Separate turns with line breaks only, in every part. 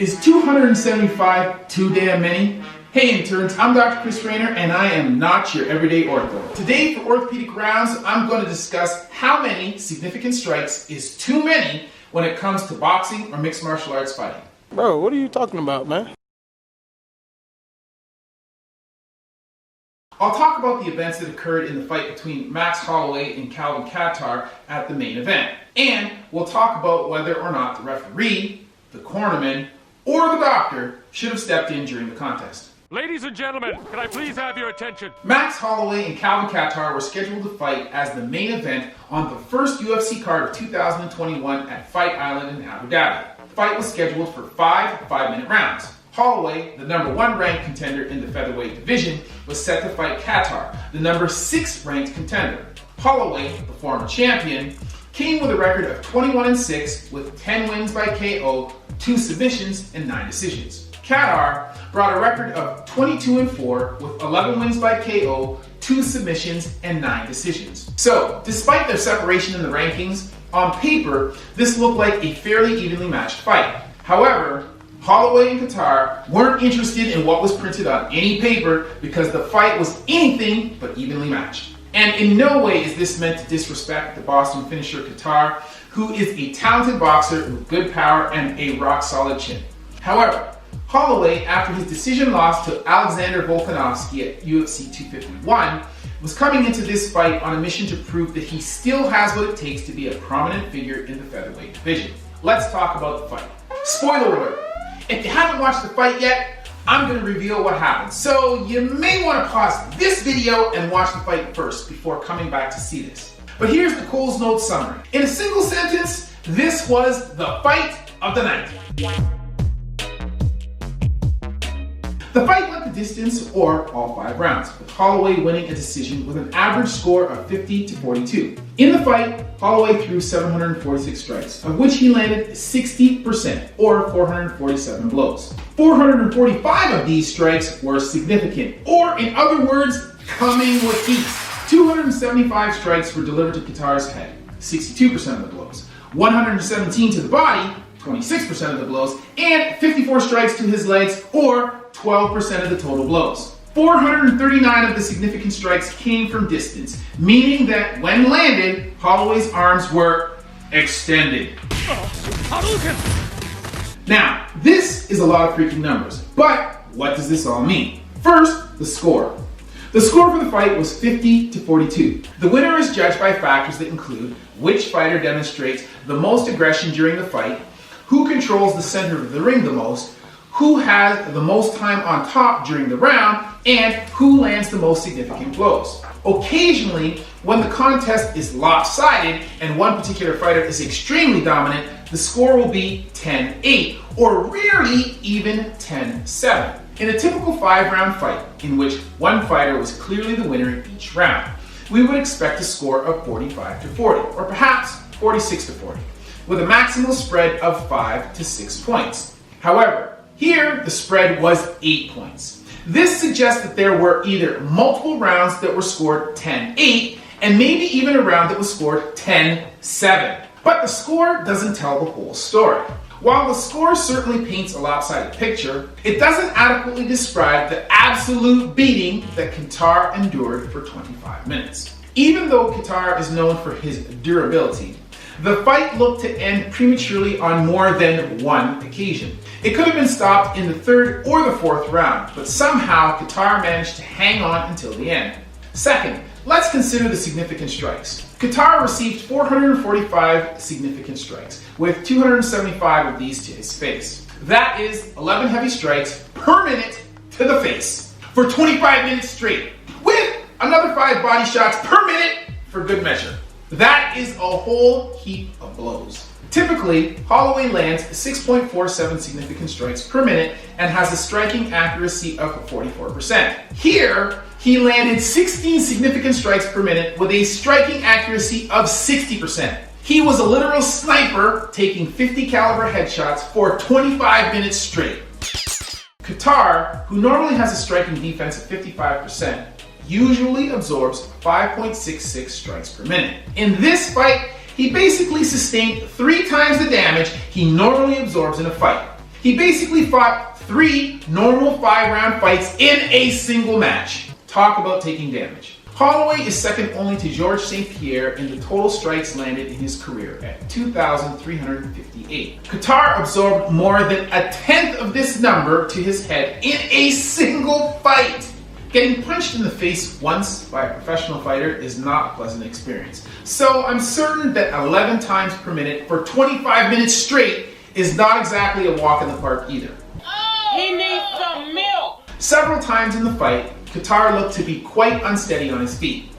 Is 275 too damn many? Hey interns, I'm Dr. Chris Raynor and I am not your everyday ortho. Today for Orthopedic Rounds, I'm going to discuss how many significant strikes is too many when it comes to boxing or mixed martial arts fighting.
Bro, what are you talking about, man?
I'll talk about the events that occurred in the fight between Max Holloway and Calvin Kattar at the main event. And we'll talk about whether or not the referee, the cornerman, or the doctor should have stepped in during the contest.
Ladies and gentlemen, can I please have your attention?
Max Holloway and Calvin Kattar were scheduled to fight as the main event on the first UFC card of 2021 at Fight Island in Abu Dhabi. The fight was scheduled for 5 5-minute rounds. Holloway, the number 1 ranked contender in the featherweight division, was set to fight Kattar, the number 6 ranked contender. Holloway, the former champion, came with a record of 21-6 with 10 wins by KO, 2 submissions, and 9 decisions. Kattar brought a record of 22-4 with 11 wins by KO, 2 submissions, and 9 decisions. So, despite their separation in the rankings, on paper, this looked like a fairly evenly matched fight. However, Holloway and Kattar weren't interested in what was printed on any paper because the fight was anything but evenly matched. And in no way is this meant to disrespect the Boston finisher Kattar, who is a talented boxer with good power and a rock-solid chin. However, Holloway, after his decision loss to Alexander Volkanovski at UFC 251, was coming into this fight on a mission to prove that he still has what it takes to be a prominent figure in the featherweight division. Let's talk about the fight. Spoiler alert! If you haven't watched the fight yet, I'm going to reveal what happened. So you may want to pause this video and watch the fight first before coming back to see this. But here's the Coles Notes summary. In a single sentence, this was the fight of the night. The fight went the distance, or all 5 rounds, with Holloway winning a decision with an average score of 50-42. In the fight, Holloway threw 746 strikes, of which he landed 60%, or 447 blows. 445 of these strikes were significant, or in other words, coming with heat. 275 strikes were delivered to Kattar's head, 62% of the blows. 117 to the body, 26% of the blows, and 54 strikes to his legs, or 12% of the total blows. 439 of the significant strikes came from distance, meaning that when landed, Holloway's arms were extended. Now, this is a lot of freaking numbers, but what does this all mean? First, the score. The score for the fight was 50-42. The winner is judged by factors that include which fighter demonstrates the most aggression during the fight, who controls the center of the ring the most, who has the most time on top during the round, and who lands the most significant blows. Occasionally, when the contest is lopsided and one particular fighter is extremely dominant, the score will be 10-8, or rarely even 10-7. In a typical 5-round fight, in which one fighter was clearly the winner in each round, we would expect a score of 45-40, or perhaps 46-40, with a maximal spread of 5 to 6 points. However, here the spread was 8 points. This suggests that there were either multiple rounds that were scored 10-8, and maybe even a round that was scored 10-7. But the score doesn't tell the whole story. While the score certainly paints a lopsided picture, it doesn't adequately describe the absolute beating that Kattar endured for 25 minutes. Even though Kattar is known for his durability, the fight looked to end prematurely on more than one occasion. It could have been stopped in the 3rd or the 4th round, but somehow Kattar managed to hang on until the end. Second, let's consider the significant strikes. Kattar received 445 significant strikes, with 275 of these to his face. That is 11 heavy strikes per minute to the face for 25 minutes straight, with another 5 body shots per minute for good measure. That is a whole heap of blows. Typically, Holloway lands 6.47 significant strikes per minute and has a striking accuracy of 44%. Here, he landed 16 significant strikes per minute with a striking accuracy of 60%. He was a literal sniper taking 50 caliber headshots for 25 minutes straight. Kattar, who normally has a striking defense of 55%, usually absorbs 5.66 strikes per minute. In this fight, he basically sustained 3 times the damage he normally absorbs in a fight. He basically fought 3 normal 5-round fights in a single match. Talk about taking damage. Holloway is second only to Georges St. Pierre in the total strikes landed in his career at 2,358. Kattar absorbed more than a tenth of this number to his head in a single fight. Getting punched in the face once by a professional fighter is not a pleasant experience. So I'm certain that 11 times per minute for 25 minutes straight is not exactly a walk in the park either.
He needs some milk!
Several times in the fight, Kattar looked to be quite unsteady on his feet.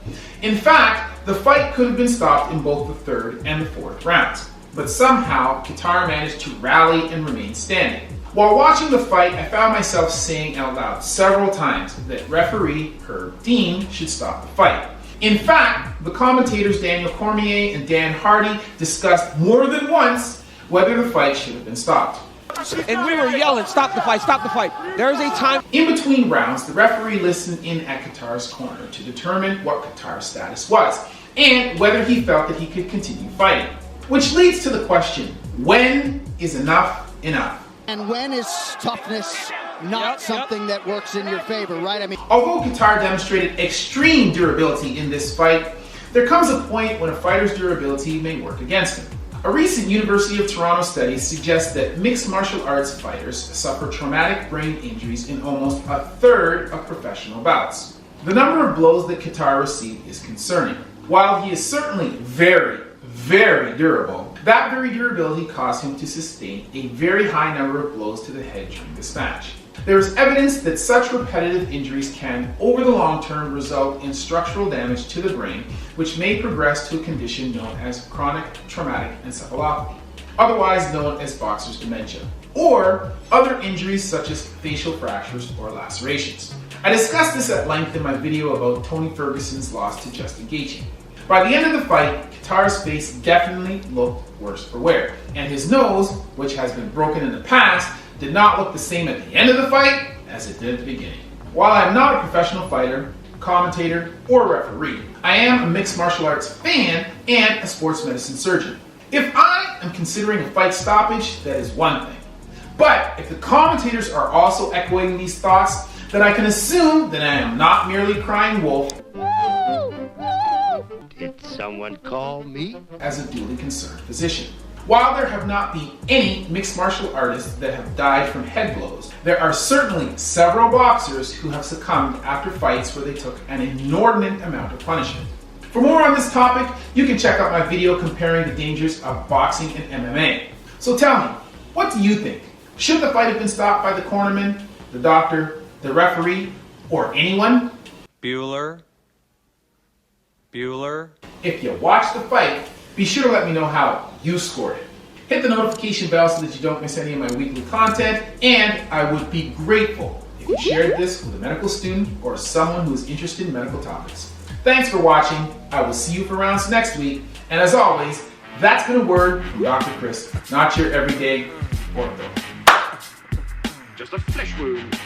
In fact, the fight could have been stopped in both the 3rd and the 4th rounds, but somehow Kattar managed to rally and remain standing. While watching the fight, I found myself saying out loud several times that referee Herb Dean should stop the fight. In fact, the commentators Daniel Cormier and Dan Hardy discussed more than once whether the fight should have been stopped.
And we were yelling, stop the fight, stop the fight. There is a time.
In between rounds, the referee listened in at Kattar's corner to determine what Kattar's status was and whether he felt that he could continue fighting. Which leads to the question, when is enough enough?
And when is toughness not something that works in your favor, right? I mean,
although Kattar demonstrated extreme durability in this fight, there comes a point when a fighter's durability may work against him. A recent University of Toronto study suggests that mixed martial arts fighters suffer traumatic brain injuries in almost a third of professional bouts. The number of blows that Kattar received is concerning. While he is certainly very, very durable, that very durability caused him to sustain a very high number of blows to the head during this match. There is evidence that such repetitive injuries can, over the long term, result in structural damage to the brain, which may progress to a condition known as chronic traumatic encephalopathy, otherwise known as boxer's dementia, or other injuries such as facial fractures or lacerations. I discussed this at length in my video about Tony Ferguson's loss to Justin Gaethje. By the end of the fight, Kattar's face definitely looked worse for wear, and his nose, which has been broken in the past, did not look the same at the end of the fight as it did at the beginning. While I'm not a professional fighter, commentator, or referee, I am a mixed martial arts fan and a sports medicine surgeon. If I am considering a fight stoppage, that is one thing. But if the commentators are also echoing these thoughts, then I can assume that I am not merely crying wolf.
Did someone call me?
As a duly concerned physician. While there have not been any mixed martial artists that have died from head blows, there are certainly several boxers who have succumbed after fights where they took an inordinate amount of punishment. For more on this topic, you can check out my video comparing the dangers of boxing and MMA. So tell me, what do you think? Should the fight have been stopped by the cornerman, the doctor, the referee, or anyone?
Bueller.
If you watch the fight, be sure to let me know how you scored it. Hit the notification bell so that you don't miss any of my weekly content, and I would be grateful if you shared this with a medical student or someone who is interested in medical topics. Thanks for watching. I will see you for rounds next week, and as always, that's been a word from Dr. Chris, not your everyday ortho.
Just a flesh wound.